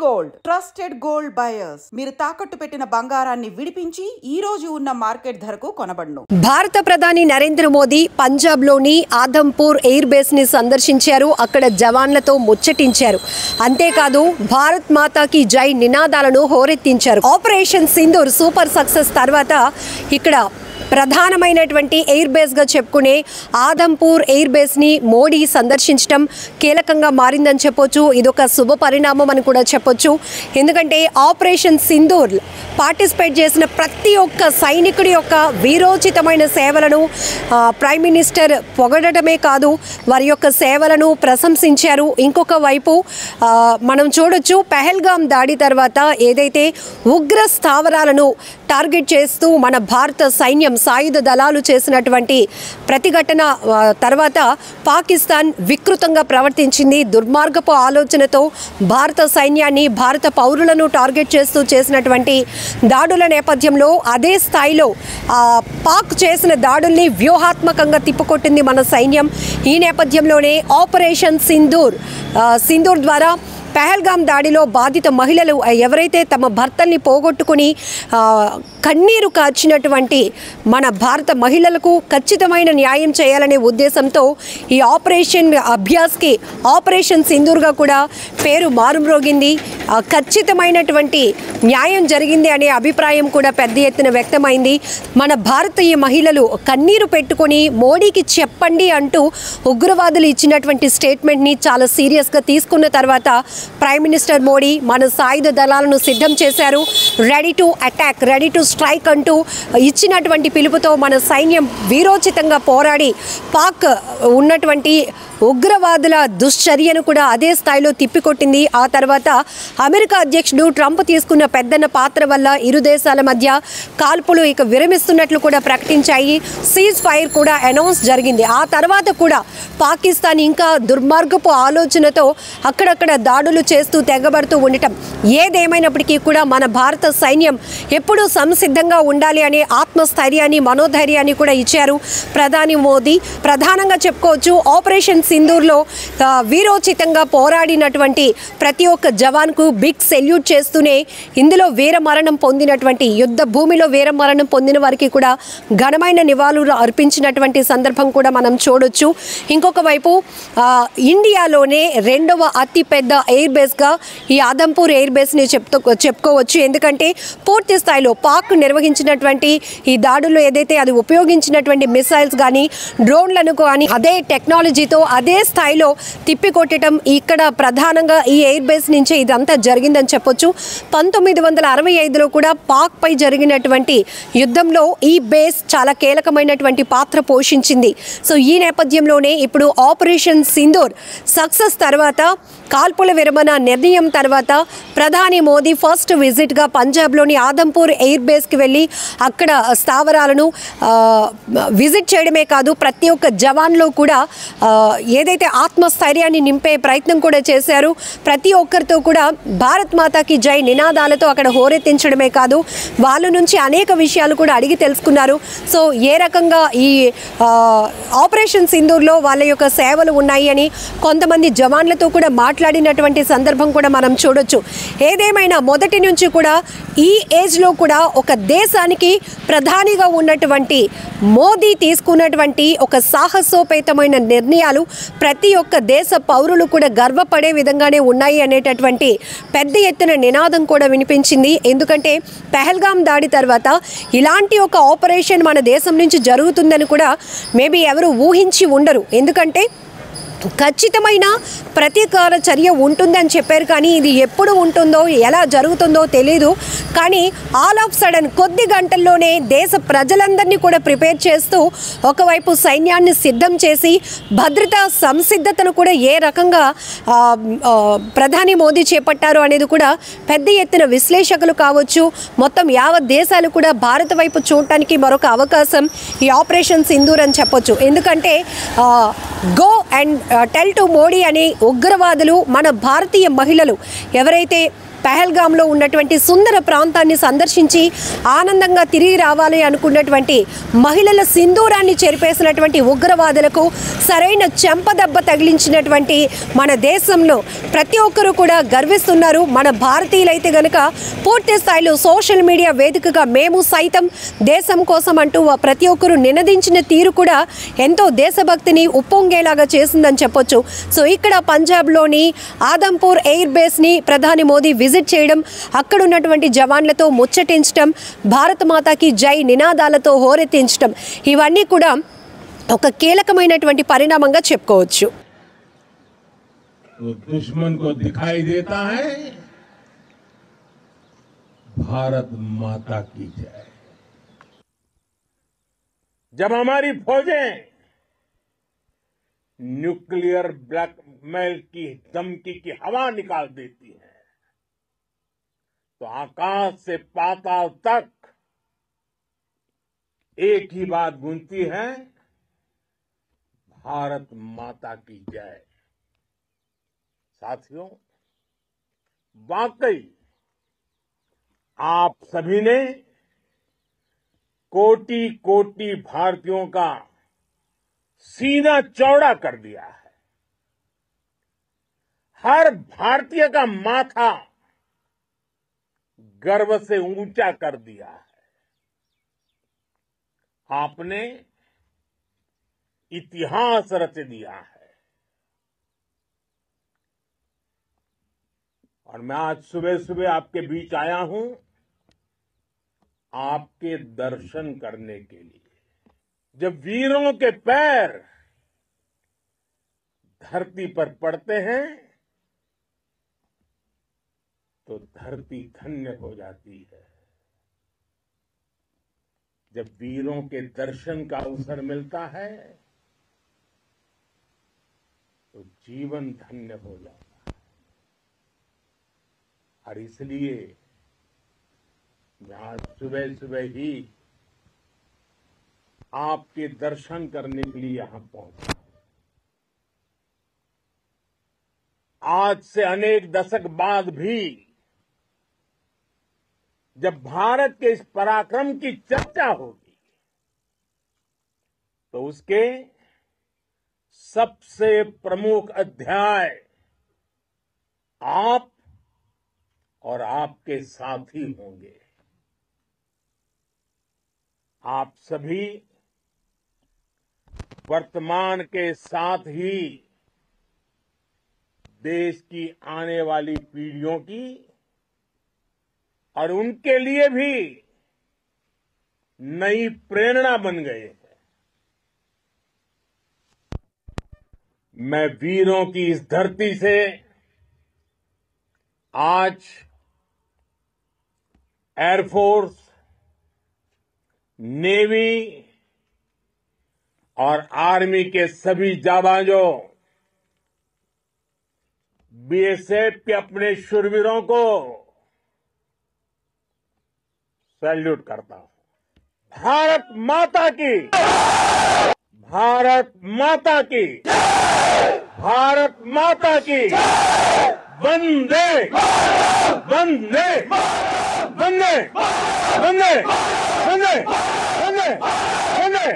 Gold trusted gold buyers మీరు తాకట్టు పెట్టిన బంగారాన్ని విడిపించి ఈ రోజు ఉన్న మార్కెట్ ధరకు కొనబడును. భారత ప్రధాని నరేంద్ర మోదీ పంజాబ్ లోని ఆదంపూర్ ఎయిర్ బేస్ ని సందర్శించారు. అక్కడ జవాన్లతో ముచ్చటించారు. అంతేకాదు భారత్ మాతాకి జై నినాదాలను హోరెత్తించారు. ఆపరేషన్ సింధూర్ సూపర్ సక్సెస్ తర్వాత ఇక్కడ ప్రధానమైనటువంటి ఎయిర్ బేస్గా చెప్పుకునే ఆదంపూర్ ఎయిర్ బేస్ని మోడీ సందర్శించడం కీలకంగా మారిందని చెప్పొచ్చు. ఇదొక శుభ పరిణామం అని కూడా చెప్పొచ్చు. ఎందుకంటే ఆపరేషన్ సింధూర్ పార్టిసిపేట్ చేసిన ప్రతి ఒక్క సైనికుడి యొక్క వీరోచితమైన సేవలను ప్రైమ్ మినిస్టర్ పొగడటమే కాదు, వారి యొక్క సేవలను ప్రశంసించారు. ఇంకొక వైపు మనం చూడొచ్చు, పెహల్గాం దాడి తర్వాత ఏదైతే ఉగ్ర స్థావరాలను టార్గెట్ చేస్తూ మన భారత సైన్యం సాయుధ దళాలు చేసినటువంటి ప్రతిఘటన తర్వాత పాకిస్తాన్ వికృతంగా ప్రవర్తించింది. దుర్మార్గపు ఆలోచనతో భారత సైన్యాన్ని, భారత పౌరులను టార్గెట్ చేస్తూ చేసినటువంటి దాడుల నేపథ్యంలో అదే స్థాయిలో పాక్ చేసిన దాడుల్ని వ్యూహాత్మకంగా తిప్పుకొట్టింది మన సైన్యం. ఈ నేపథ్యంలోనే ఆపరేషన్ సింధూర్ ద్వారా పెహల్గాం దాడిలో బాధిత మహిళలు ఎవరైతే తమ భర్తల్ని పోగొట్టుకుని కన్నీరు కార్చినటువంటి మన భారత మహిళలకు ఖచ్చితమైన న్యాయం చేయాలనే ఉద్దేశంతో ఈ ఆపరేషన్ అభ్యాస్కి ఆపరేషన్ సింధూర్గా కూడా పేరు మారుమ్రోగింది. ఖచ్చితమైనటువంటి న్యాయం జరిగింది అనే అభిప్రాయం కూడా పెద్ద ఎత్తున వ్యక్తమైంది. మన భారతీయ మహిళలు కన్నీరు పెట్టుకొని మోడీకి చెప్పండి అంటూ ఉగ్రవాదులు ఇచ్చినటువంటి స్టేట్మెంట్ని చాలా సీరియస్గా తీసుకున్న తర్వాత ప్రైమ్ మినిస్టర్ మోడీ మన సాయుధ దళాలను సిద్ధం చేశారు. Ready to attack, ready to strike అంటూ ఇచ్చినటువంటి పిలుపుతో మన సైన్యం వీరోచితంగా పోరాడి పాక్ ఉన్నటువంటి ఉగ్రవాదుల దుశ్చర్యను కూడా అదే స్థాయిలో తిప్పికొట్టింది. ఆ తర్వాత అమెరికా అధ్యక్షుడు ట్రంప్ తీసుకున్న పెద్దన్న పాత్ర వల్ల ఇరు దేశాల మధ్య కాల్పులు ఇక విరమిస్తున్నట్లు కూడా ప్రకటించాయి. సీజ్ ఫైర్ కూడా అనౌన్స్ జరిగింది. ఆ తర్వాత కూడా పాకిస్తాన్ ఇంకా దుర్మార్గపు ఆలోచనతో అక్కడక్కడ దాడులు చేస్తూ తెగబడుతూ ఉండటం, ఏదేమైనప్పటికీ కూడా మన భారత సైన్యం ఎప్పుడూ సంసిద్ధంగా ఉండాలి అనే ఆత్మస్థైర్యాన్ని, మనోధైర్యాన్ని కూడా ఇచ్చారు ప్రధాని మోదీ. ప్రధానంగా చెప్పుకోవచ్చు, ఆపరేషన్ సింధూర్లో వీరోచితంగా పోరాడినటువంటి ప్రతి ఒక్క జవాన్కు బిగ్ సెల్యూట్ చేస్తూనే ఇందులో వీరమరణం పొందినటువంటి, యుద్ధ భూమిలో వీరమరణం పొందిన వారికి కూడా ఘనమైన నివాళులు అర్పించినటువంటి సందర్భం కూడా మనం చూడొచ్చు. ఇంకొక వైపు ఇండియాలోనే రెండవ అతిపెద్ద ఎయిర్ బేస్గా ఈ ఆదంపూర్ ఎయిర్ బేస్ని చెప్పుకోవచ్చు. ఎందుకంటే పూర్తి స్థాయిలో పాక్ నిర్వహించినటువంటి ఈ దాడుల్లో ఏదైతే అది ఉపయోగించినటువంటి మిసైల్స్ కానీ డ్రోన్లను కానీ అదే టెక్నాలజీతో అదే స్థాయిలో తిప్పికొట్టడం ఇక్కడ ప్రధానంగా ఈ ఎయిర్ బేస్ నుంచే ఇదంతా జరిగిందని చెప్పొచ్చు. 1965లో కూడా పాక్ పై జరిగినటువంటి యుద్ధంలో ఈ బేస్ చాలా కీలకమైనటువంటి పాత్ర పోషించింది. సో ఈ నేపథ్యంలోనే ఇప్పుడు ఆపరేషన్ సింధూర్ సక్సెస్ తర్వాత, కాల్పుల విరమణ నిర్ణయం తర్వాత ప్రధాని మోదీ ఫస్ట్ విజిట్గా పంజాబ్లోని ఆదంపూర్ ఎయిర్ బేస్కి వెళ్ళి అక్కడ స్థావరాలను విజిట్ చేయడమే కాదు, ప్రతి ఒక్క జవాన్లో కూడా ఏదైతే ఆత్మస్థైర్యాన్ని నింపే ప్రయత్నం కూడా చేశారు. ప్రతి ఒక్కరితో కూడా భారత్ మాతాకి జై నినాదాలతో అక్కడ హోరెత్తించడమే కాదు, వాళ్ళ నుంచి అనేక విషయాలు కూడా అడిగి తెలుసుకున్నారు. సో ఏ రకంగా ఈ ఆపరేషన్ సింధూర్లో వాళ్ళ యొక్క సేవలు ఉన్నాయి అని కొంతమంది జవాన్లతో కూడా మాట్లాడినటువంటి సందర్భం కూడా మనం చూడొచ్చు. ఏదేమైనా మొదటి నుంచి కూడా ఈ ఏజ్లో కూడా ఒక దేశానికి ప్రధానిగా ఉన్నటువంటి మోదీ తీసుకున్నటువంటి ఒక సాహసోపేతమైన నిర్ణయాలు ప్రతి ఒక్క దేశ పౌరులు కూడా గర్వపడే విధంగానే ఉన్నాయి అనేటటువంటి పెద్ద ఎత్తున నినాదం కూడా వినిపించింది. ఎందుకంటే పెహల్గాం దాడి తర్వాత ఇలాంటి ఒక ఆపరేషన్ మన దేశం నుంచి జరుగుతుందని కూడా మేబీ ఎవరు ఊహించి ఉండరు. ఎందుకంటే ఖచ్చితమైన ప్రతీకార చర్య ఉంటుందని చెప్పారు, కానీ ఇది ఎప్పుడు ఉంటుందో ఎలా జరుగుతుందో తెలీదు. కానీ ఆల్ ఆఫ్ సడన్ కొద్ది గంటల్లోనే దేశ ప్రజలందరినీ కూడా ప్రిపేర్ చేస్తూ ఒకవైపు సైన్యాన్ని సిద్ధం చేసి భద్రతా సంసిద్ధతను కూడా ఏ రకంగా ప్రధాని మోదీ చేపట్టారు అనేది కూడా పెద్ద ఎత్తున విశ్లేషకులు కావచ్చు, మొత్తం యావత్ దేశాలు కూడా భారత వైపు చూడటానికి మరొక అవకాశం ఈ ఆపరేషన్ సింధూర్ అని చెప్పొచ్చు. ఎందుకంటే go and tell to Modi అనే ఉగ్రవాదులు మన భారతీయ మహిళలు ఎవరైతే పెహల్గాంలో ఉన్నటువంటి సుందర ప్రాంతాన్ని సందర్శించి ఆనందంగా తిరిగి రావాలి అనుకున్నటువంటి మహిళల సింధూరాన్ని చెరిపేసినటువంటి ఉగ్రవాదులకు సరైన చెంపదెబ్బ తగిలించినటువంటి మన దేశంలో ప్రతి ఒక్కరూ కూడా గర్విస్తున్నారు. మన భారతీయులైతే గనక పూర్తి స్థాయిలో సోషల్ మీడియా వేదికగా మేము సైతం దేశం కోసం అంటూ ప్రతి ఒక్కరూ నినదించిన తీరు కూడా ఎంతో దేశభక్తిని ఉప్పొంగేలాగా చేసిందని చెప్పొచ్చు. సో ఇక్కడ పంజాబ్లోని ఆదంపూర్ ఎయిర్ బేస్ని ప్రధాని మోదీ విజిట్ చేయడం, అక్కడ ఉన్నటువంటి జవాన్లతో ముచ్చటించడం, భారత మాతాకి జై నినాదాలతో హోరెత్తించడం, ఇవన్నీ కూడా ఒక కీలకమైనటువంటి పరిణామంగా చెప్పుకోవచ్చు. दुश्मन को दिखाई देता है भारत माता की जय। जब हमारी फौजें न्यूक्लियर ब्लैकमेल की धमकी की हवा निकाल देती है तो आकाश से पाताल तक एक ही बात गूंजती है, भारत माता की जय। साथियों, वाकई आप सभी ने कोटि कोटि भारतीयों का सीना चौड़ा कर दिया है। हर भारतीय का माथा गर्व से ऊंचा कर दिया है। आपने इतिहास रच दिया है। और मैं आज सुबह सुबह आपके बीच आया हूं आपके दर्शन करने के लिए। जब वीरों के पैर धरती पर पड़ते हैं तो धरती धन्य हो जाती है। जब वीरों के दर्शन का अवसर मिलता है तो जीवन धन्य हो जाता है। और इसलिए मैं आज सुबह सुबह ही आपके दर्शन करने के लिए यहां पहुंचा। आज से अनेक दशक बाद भी जब भारत के इस पराक्रम की चर्चा होगी तो उसके सबसे प्रमुख अध्याय आप और आपके साथी होंगे। आप सभी वर्तमान के साथ ही देश की आने वाली पीढ़ियों की और उनके लिए भी नई प्रेरणा बन गए हैं। मैं वीरों की इस धरती से आज एयरफोर्स, नेवी और आर्मी के सभी जाबाजों, बीएसएफ के अपने शूरवीरों को सैल्यूट करता हूं। भारत माता की, भारत माता की, भारत माता की, वंदे वंदे वंदे वंदे वंदे वंदे वंदे